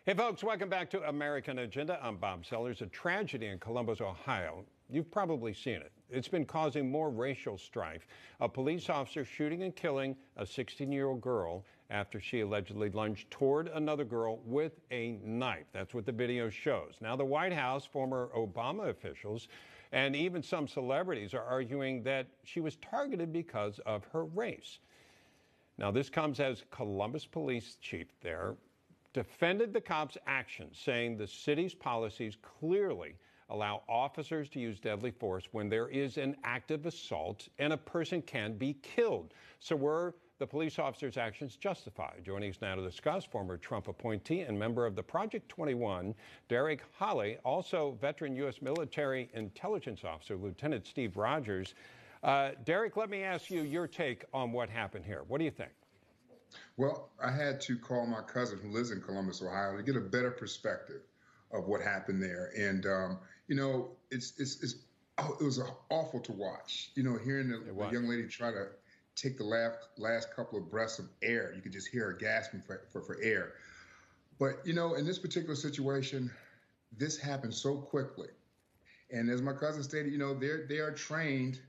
Hey folks, welcome back to American Agenda. I'm Bob Sellers. A tragedy in Columbus, Ohio. You've probably seen it. It's been causing more racial strife. A police officer shooting and killing a 16-year-old girl after she allegedly lunged toward another girl with a knife. That's what the video shows. Now the White House, former Obama officials, and even some celebrities are arguing that she was targeted because of her race. Now this comes as Columbus police chief there defended the cops' actions, saying the city's policies clearly allow officers to use deadly force when there is an active assault and a person can be killed. So were the police officers' actions justified? Joining us now to discuss, former Trump appointee and member of the Project 21, Derrick Hollie, also veteran U.S. military intelligence officer, Lieutenant Steve Rogers. Derrick, let me ask you your take on what happened here. What do you think? Well, I had to call my cousin who lives in Columbus, Ohio, to get a better perspective of what happened there. And, it was awful to watch, hearing the young lady try to take the last couple of breaths of air. You could just hear her gasping for air. But, in this particular situation, this happened so quickly. And as my cousin stated, they are trained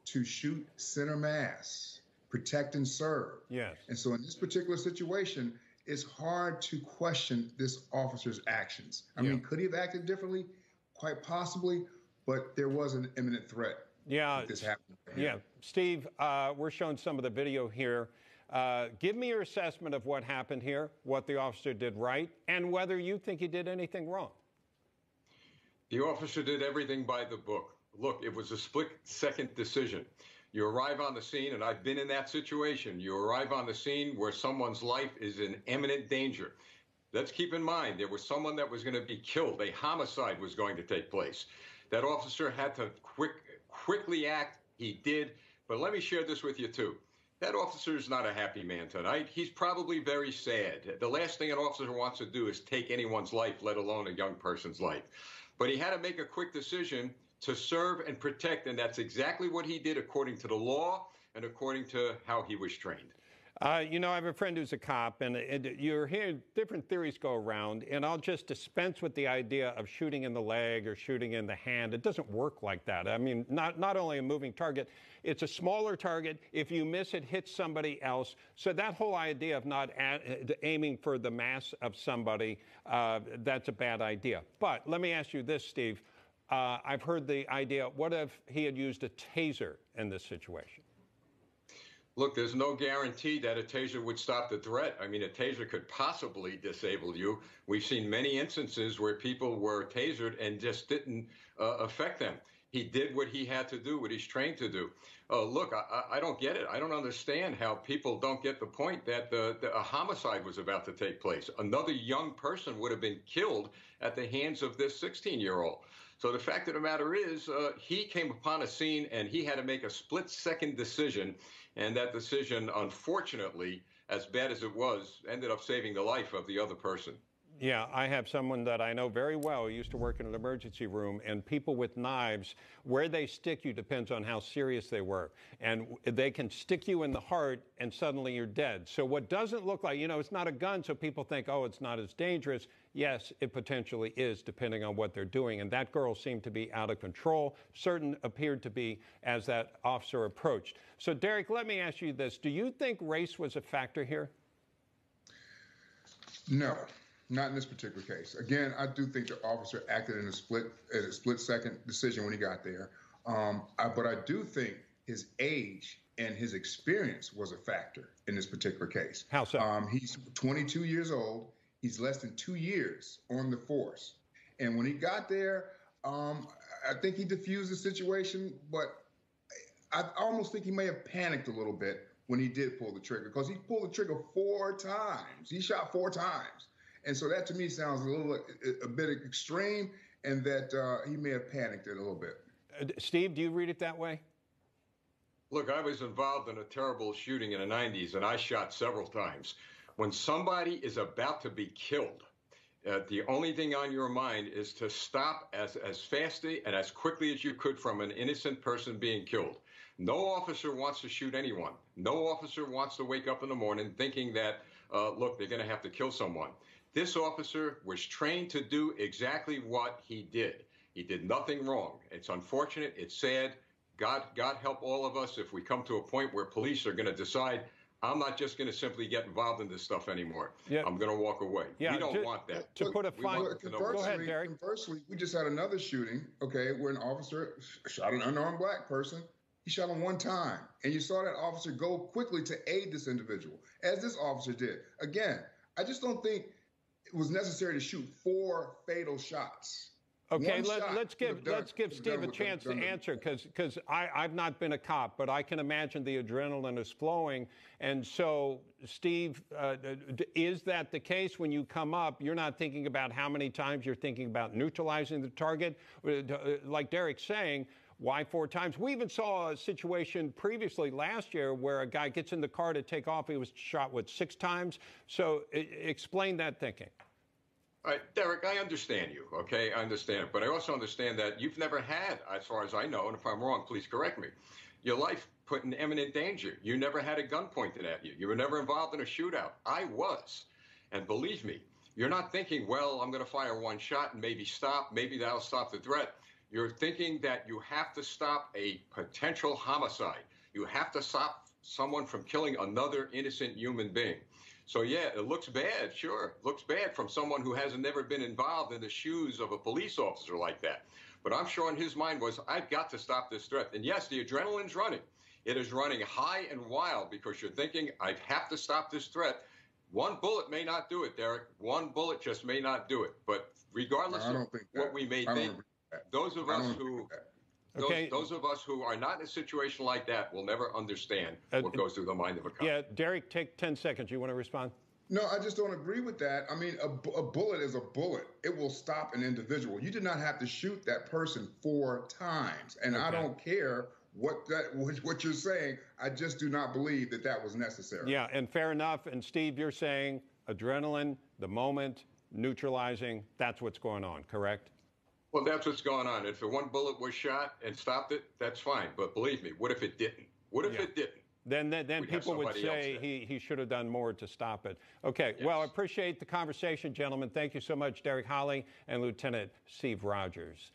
to shoot center mass, protect and serve. Yes. And so in this particular situation, it's hard to question this officer's actions. I mean, could he have acted differently? Quite possibly, but there was an imminent threat. Yeah. This happened. Yeah. Steve, we're showing some of the video here. Give me your assessment of what happened here, what the officer did right, and whether you think he did anything wrong. The officer did everything by the book. Look, it was a split-second decision. You arrive on the scene, and I've been in that situation. You arrive on the scene where someone's life is in imminent danger. Let's keep in mind, there was someone that was going to be killed. A homicide was going to take place. That officer had to quickly act. He did. But let me share this with you, too. That officer is not a happy man tonight. He's probably very sad. The last thing an officer wants to do is take anyone's life, let alone a young person's life. But he had to make a quick decision to serve and protect, and that's exactly what he did according to the law and according to how he was trained. I have a friend who's a cop, and you're hearing different theories go around, and I'll just dispense with the idea of shooting in the leg or shooting in the hand. It doesn't work like that. I mean, not only a moving target, it's a smaller target. If you miss it, hits somebody else. So that whole idea of not aiming for the mass of somebody, that's a bad idea. But let me ask you this, Steve. I've heard the idea, what if he had used a taser in this situation? Look, there's no guarantee that a taser would stop the threat. I mean, a taser could possibly disable you. We've seen many instances where people were tasered and just didn't affect them. He did what he had to do, what he's trained to do. Look, I don't get it. I don't understand how people don't get the point that a homicide was about to take place. Another young person would have been killed at the hands of this 16-year-old. So the fact of the matter is, he came upon a scene and he had to make a split-second decision. And that decision, unfortunately, as bad as it was, ended up saving the life of the other person. Yeah, I have someone that I know very well who used to work in an emergency room, and people with knives, where they stick you depends on how serious they were. And they can stick you in the heart and suddenly you're dead. So what doesn't look like, it's not a gun, so people think, oh, it's not as dangerous. Yes, it potentially is, depending on what they're doing. And that girl seemed to be out of control. Certain appeared to be as that officer approached. So, Derrick, let me ask you this. Do you think race was a factor here? No. Not in this particular case. Again, I do think the officer acted in a split-second decision when he got there. But I do think his age and his experience was a factor in this particular case. How so? He's 22 years old. He's less than 2 years on the force. And when he got there, I think he diffused the situation, but I almost think he may have panicked a little bit when he did pull the trigger, because he pulled the trigger 4 times. He shot 4 times. And so that to me sounds a bit extreme, and that he may have panicked it a little bit. Steve, do you read it that way? Look, I was involved in a terrible shooting in the 90s, and I shot several times. When somebody is about to be killed, the only thing on your mind is to stop as fast and as quickly as you could from an innocent person being killed. No officer wants to shoot anyone. No officer wants to wake up in the morning thinking that, look, they're going to have to kill someone. This officer was trained to do exactly what he did. He did nothing wrong. It's unfortunate. It's sad. God help all of us if we come to a point where police are going to decide, I'm not just going to simply get involved in this stuff anymore. Yeah. I'm going to walk away. Yeah, we don't want that. To put a fine. Go ahead, Derrick. Conversely, we just had another shooting, okay, where an officer shot an unarmed black person. He shot him one time. And you saw that officer go quickly to aid this individual, as this officer did. Again, I just don't think it was necessary to shoot 4 fatal shots. Okay, let's give Steve a chance to answer, because I've not been a cop, but I can imagine the adrenaline is flowing. And so, Steve, is that the case when you come up? You're not thinking about how many times, you're thinking about neutralizing the target? Like Derrick's saying, why 4 times? We even saw a situation previously last year where a guy gets in the car to take off. He was shot, 6 times? So explain that thinking. All right, Derrick, I understand you, okay? I understand it. But I also understand that you've never had, as far as I know, and if I'm wrong, please correct me, your life put in imminent danger. You never had a gun pointed at you. You were never involved in a shootout. I was. And believe me, you're not thinking, well, I'm going to fire 1 shot and maybe stop. Maybe that'll stop the threat. You're thinking that you have to stop a potential homicide. You have to stop someone from killing another innocent human being. So, yeah, it looks bad, sure. It looks bad from someone who hasn't never been involved in the shoes of a police officer like that. But I'm sure in his mind was, I've got to stop this threat. And, yes, the adrenaline's running. It is running high and wild because you're thinking, I have to stop this threat. 1 bullet may not do it, Derrick. 1 bullet just may not do it. But regardless of what we may think, those of us who... Okay. Those of us who are not in a situation like that will never understand what goes through the mind of a cop. Yeah, Derrick, take 10 seconds. You want to respond? No, I just don't agree with that. I mean, a bullet is a bullet. It will stop an individual. You did not have to shoot that person 4 times. And I don't care what you're saying. I just do not believe that that was necessary. Yeah, and fair enough. And Steve, you're saying adrenaline, the moment, neutralizing, that's what's going on, correct? Well, that's what's going on. If the 1 bullet was shot and stopped it, that's fine. But believe me, what if it didn't? What if it didn't? Then people would say he should have done more to stop it. Okay, well, I appreciate the conversation, gentlemen. Thank you so much, Derrick Hollie and Lieutenant Steve Rogers.